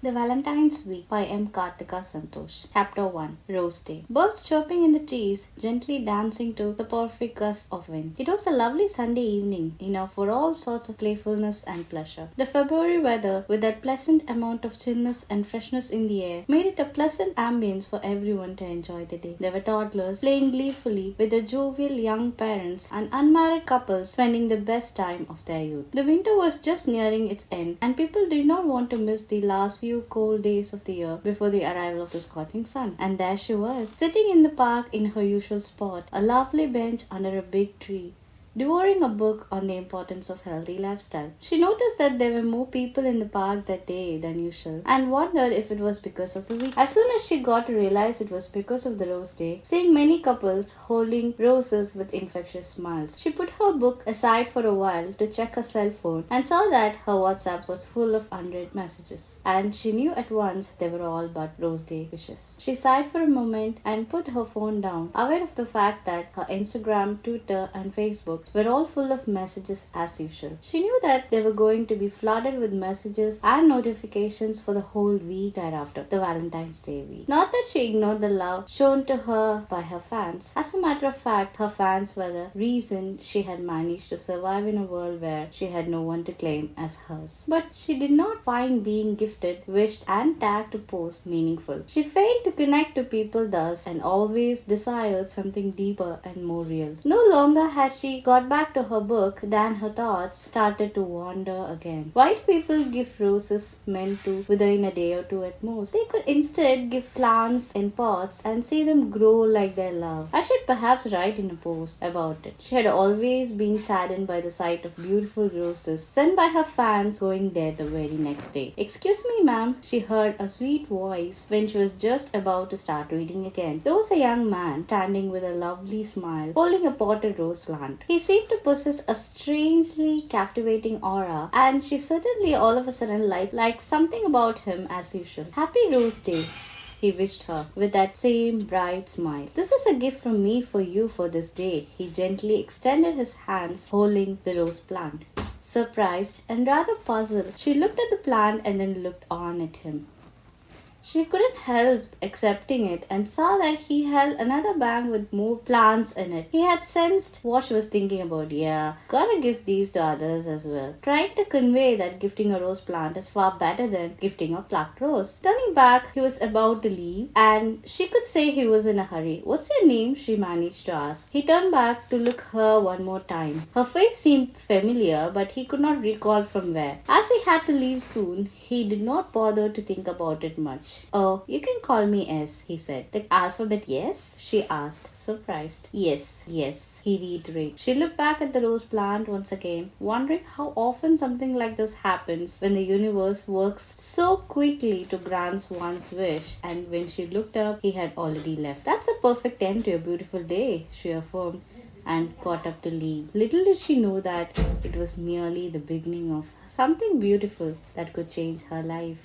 The Valentine's Week by M. Karthika Santosh. Chapter 1. Rose Day. Birds chirping in the trees, gently dancing to the perfect gust of wind. It was a lovely Sunday evening, enough for all sorts of playfulness and pleasure. The February weather, with that pleasant amount of chillness and freshness in the air, made it a pleasant ambience for everyone to enjoy the day. There were toddlers playing gleefully with their jovial young parents and unmarried couples spending the best time of their youth. The winter was just nearing its end, and people did not want to miss the last few cold days of the year before the arrival of the scorching sun. And there she was, sitting in the park in her usual spot, a lovely bench under a big tree, devouring a book on the importance of healthy lifestyle. She noticed that there were more people in the park that day than usual and wondered if it was because of the week. As soon as she got to realize it was because of the Rose Day, seeing many couples holding roses with infectious smiles, she put her book aside for a while to check her cell phone and saw that her WhatsApp was full of unread messages. And she knew at once they were all but Rose Day wishes. She sighed for a moment and put her phone down, aware of the fact that her Instagram, Twitter, and Facebook were all full of messages as usual. She knew that they were going to be flooded with messages and notifications for the whole week thereafter, the Valentine's Day week. Not that she ignored the love shown to her by her fans. As a matter of fact, her fans were the reason she had managed to survive in a world where she had no one to claim as hers. But she did not find being gifted, wished, and tagged to post meaningful. She failed to connect to people thus and always desired something deeper and more real. No longer had she got back to her book than her thoughts started to wander again. Why do people give roses meant to wither in a day or two at most? They could instead give plants in pots and see them grow like their love. I should perhaps write in a post about it. She had always been saddened by the sight of beautiful roses sent by her fans going dead the very next day. "Excuse me, ma'am," she heard a sweet voice when she was just about to start reading again. There was a young man standing with a lovely smile, holding a potted rose plant. He seemed to possess a strangely captivating aura, and she certainly all of a sudden liked something about him as usual. "Happy Rose Day," he wished her with that same bright smile. "This is a gift from me for you for this day." He gently extended his hands holding the rose plant. Surprised and rather puzzled, she looked at the plant and then looked on at him. She couldn't help accepting it and saw that he held another bag with more plants in it. He had sensed what she was thinking about. "Yeah, gotta give these to others as well," trying to convey that gifting a rose plant is far better than gifting a plucked rose. Turning back, he was about to leave, and she could say he was in a hurry. "What's your name?" she managed to ask. He turned back to look her one more time. Her face seemed familiar, but he could not recall from where. As he had to leave soon, he did not bother to think about it much. "Oh, you can call me S," he said. "The alphabet, yes?" she asked, surprised. Yes, he reiterated. She looked back at the rose plant once again, wondering how often something like this happens when the universe works so quickly to grant one's wish, and when she looked up, he had already left. "That's a perfect end to a beautiful day," she affirmed, and got up to leave. Little did she know that it was merely the beginning of something beautiful that could change her life.